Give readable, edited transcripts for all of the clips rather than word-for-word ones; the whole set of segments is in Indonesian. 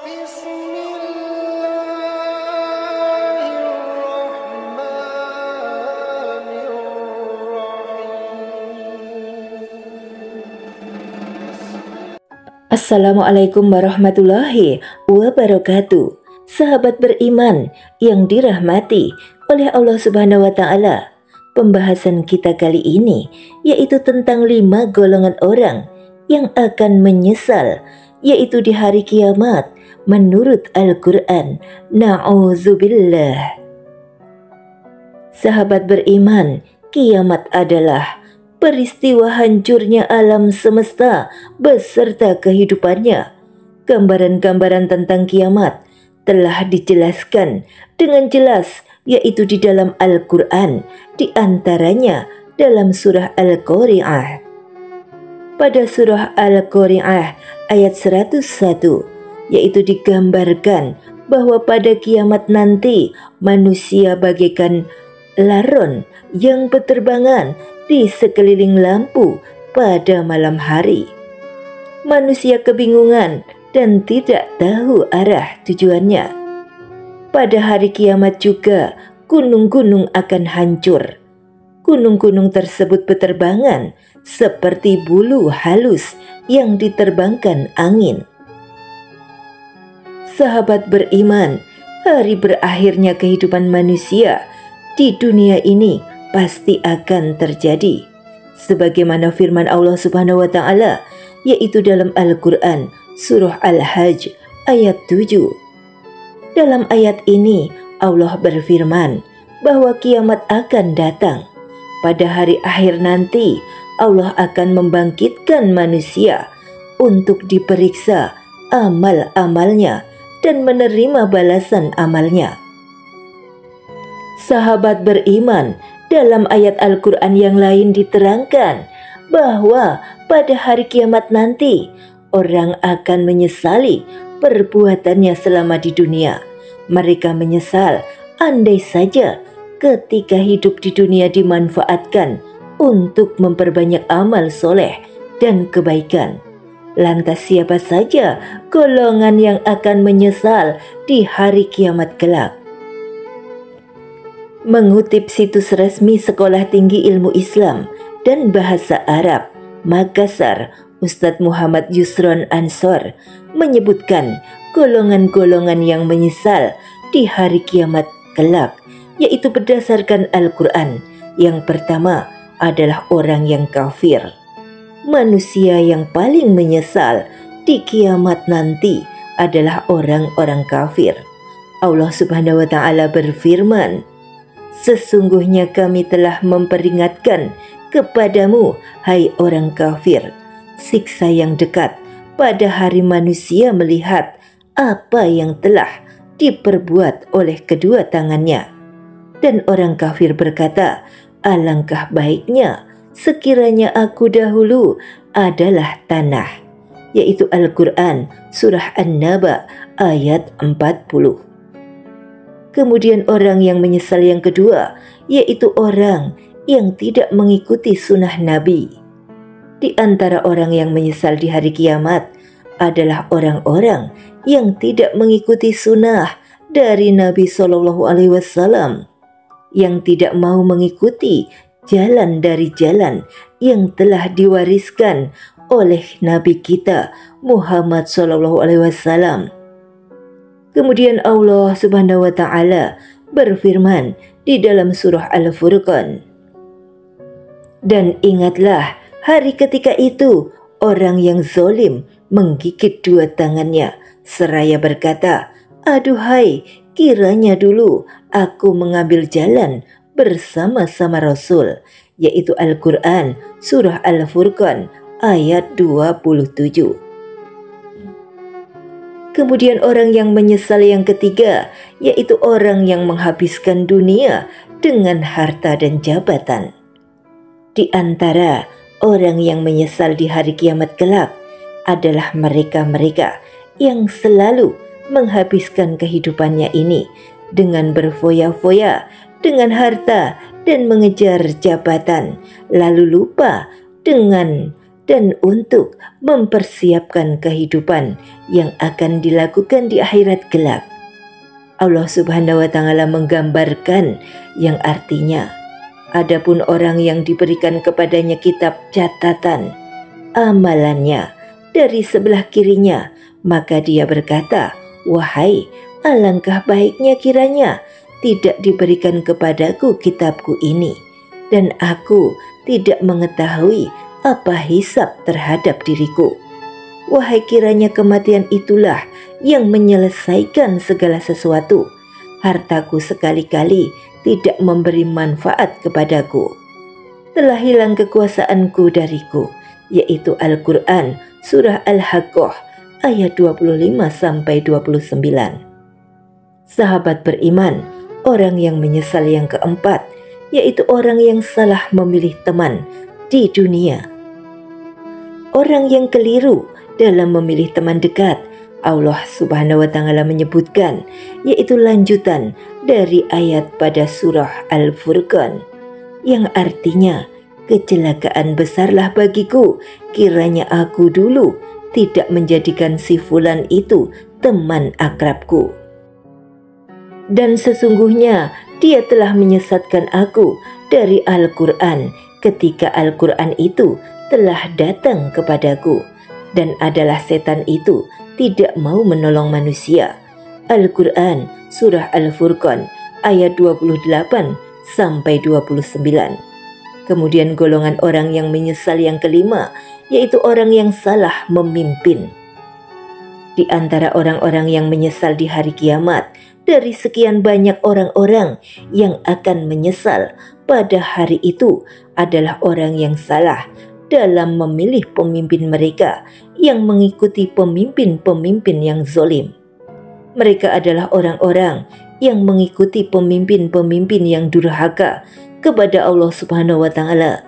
Assalamualaikum warahmatullahi wabarakatuh. Sahabat beriman yang dirahmati oleh Allah Subhanahu wa Ta'ala, pembahasan kita kali ini yaitu tentang 5 golongan orang yang akan menyesal, yaitu di hari kiamat menurut Al-Quran. Na'udzubillah. Sahabat beriman, kiamat adalah peristiwa hancurnya alam semesta beserta kehidupannya. Gambaran-gambaran tentang kiamat telah dijelaskan dengan jelas, yaitu di dalam Al-Quran, di antaranya dalam surah Al-Qari'ah. Pada surah Al-Qari'ah ayat 101, yaitu digambarkan bahwa pada kiamat nanti manusia bagaikan laron yang berterbangan di sekeliling lampu pada malam hari. Manusia kebingungan dan tidak tahu arah tujuannya. Pada hari kiamat juga gunung-gunung akan hancur. Gunung-gunung tersebut berterbangan seperti bulu halus yang diterbangkan angin. Sahabat beriman, hari berakhirnya kehidupan manusia di dunia ini pasti akan terjadi, sebagaimana firman Allah Subhanahu wa Ta'ala, yaitu dalam Al-Quran surah Al-Hajj ayat 7. Dalam ayat ini Allah berfirman bahwa kiamat akan datang. Pada hari akhir nanti Allah akan membangkitkan manusia untuk diperiksa amal-amalnya dan menerima balasan amalnya. Sahabat beriman, dalam ayat Al-Quran yang lain diterangkan bahwa pada hari kiamat nanti orang akan menyesali perbuatannya selama di dunia. Mereka menyesal andai saja ketika hidup di dunia dimanfaatkan untuk memperbanyak amal soleh dan kebaikan. Lantas siapa saja golongan yang akan menyesal di hari kiamat kelak? Mengutip situs resmi Sekolah Tinggi Ilmu Islam dan Bahasa Arab Makassar, Ustadz Muhammad Yusron Ansor menyebutkan golongan-golongan yang menyesal di hari kiamat kelak, yaitu berdasarkan Al-Quran. Yang pertama adalah orang yang kafir. Manusia yang paling menyesal di kiamat nanti adalah orang-orang kafir. Allah Subhanahu wa Ta'ala berfirman, "Sesungguhnya kami telah memperingatkan kepadamu, hai orang kafir, siksa yang dekat pada hari manusia melihat apa yang telah diperbuat oleh kedua tangannya." Dan orang kafir berkata, "Alangkah baiknya sekiranya aku dahulu adalah tanah." Yaitu Al-Quran surah An-Naba ayat 40. Kemudian orang yang menyesal yang kedua, yaitu orang yang tidak mengikuti sunnah Nabi. Di antara orang yang menyesal di hari kiamat adalah orang-orang yang tidak mengikuti sunnah dari Nabi SAW, yang tidak mau mengikuti jalan dari jalan yang telah diwariskan oleh Nabi kita Muhammad SAW. Kemudian Allah Subhanahu wa Ta'ala berfirman di dalam surah Al-Furqan, "Dan ingatlah hari ketika itu orang yang zalim menggigit dua tangannya seraya berkata, aduhai, kiranya dulu aku mengambil jalan bersama-sama Rasul." Yaitu Al-Quran surah Al-Furqan ayat 27. Kemudian orang yang menyesal yang ketiga, yaitu orang yang menghabiskan dunia dengan harta dan jabatan. Di antara orang yang menyesal di hari kiamat kelak adalah mereka-mereka yang selalu menghabiskan kehidupannya ini dengan berfoya-foya dengan harta dan mengejar jabatan, lalu lupa dengan dan untuk mempersiapkan kehidupan yang akan dilakukan di akhirat kelak. Allah Subhanahu wa Ta'ala menggambarkan yang artinya, adapun orang yang diberikan kepadanya kitab catatan amalannya dari sebelah kirinya, maka dia berkata, "Wahai, alangkah baiknya kiranya tidak diberikan kepadaku kitabku ini, dan aku tidak mengetahui apa hisab terhadap diriku. Wahai, kiranya kematian itulah yang menyelesaikan segala sesuatu. Hartaku sekali-kali tidak memberi manfaat kepadaku. Telah hilang kekuasaanku dariku," yaitu Al-Quran Surah Al-Haqqah ayat 25-29. Sahabat beriman, orang yang menyesal yang keempat, yaitu orang yang salah memilih teman di dunia. Orang yang keliru dalam memilih teman dekat, Allah Subhanahu wa Ta'ala menyebutkan, yaitu lanjutan dari ayat pada surah Al-Furqan, yang artinya, "Kecelakaan besarlah bagiku kiranya aku dulu tidak menjadikan si fulan itu teman akrabku. Dan sesungguhnya dia telah menyesatkan aku dari Al-Quran ketika Al-Quran itu telah datang kepadaku, dan adalah setan itu tidak mau menolong manusia." Al-Quran Surah Al-Furqan ayat 28-29. Kemudian golongan orang yang menyesal yang kelima, yaitu orang yang salah memimpin. Di antara orang-orang yang menyesal di hari kiamat, dari sekian banyak orang-orang yang akan menyesal pada hari itu adalah orang yang salah dalam memilih pemimpin mereka yang mengikuti pemimpin-pemimpin yang zalim. Mereka adalah orang-orang yang mengikuti pemimpin-pemimpin yang durhaka kepada Allah Subhanahu wa Ta'ala.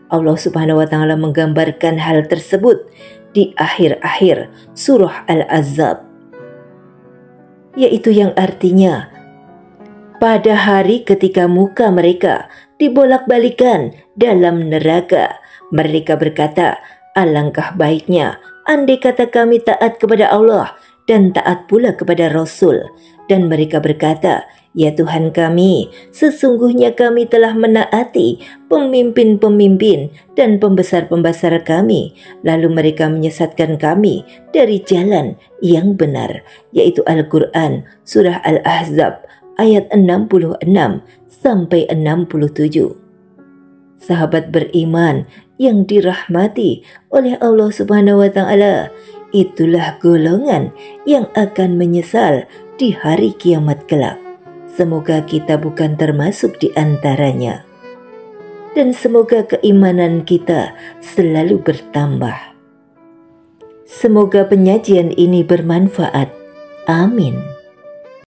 Allah Subhanahu wa Ta'ala menggambarkan hal tersebut di akhir-akhir surah Al-Ahzab, yaitu yang artinya, pada hari ketika muka mereka dibolak-balikan dalam neraka, mereka berkata, "Alangkah baiknya andai kata kami taat kepada Allah dan taat pula kepada Rasul." Dan mereka berkata, "Ya Tuhan kami, sesungguhnya kami telah menaati pemimpin-pemimpin dan pembesar-pembesar kami, lalu mereka menyesatkan kami dari jalan yang benar," yaitu Al-Quran Surah Al-Ahzab ayat 66-67. Sahabat beriman yang dirahmati oleh Allah Subhanahu wa Ta'ala, itulah golongan yang akan menyesal di hari kiamat kelak. Semoga kita bukan termasuk di antaranya. Dan semoga keimanan kita selalu bertambah. Semoga penyajian ini bermanfaat. Amin.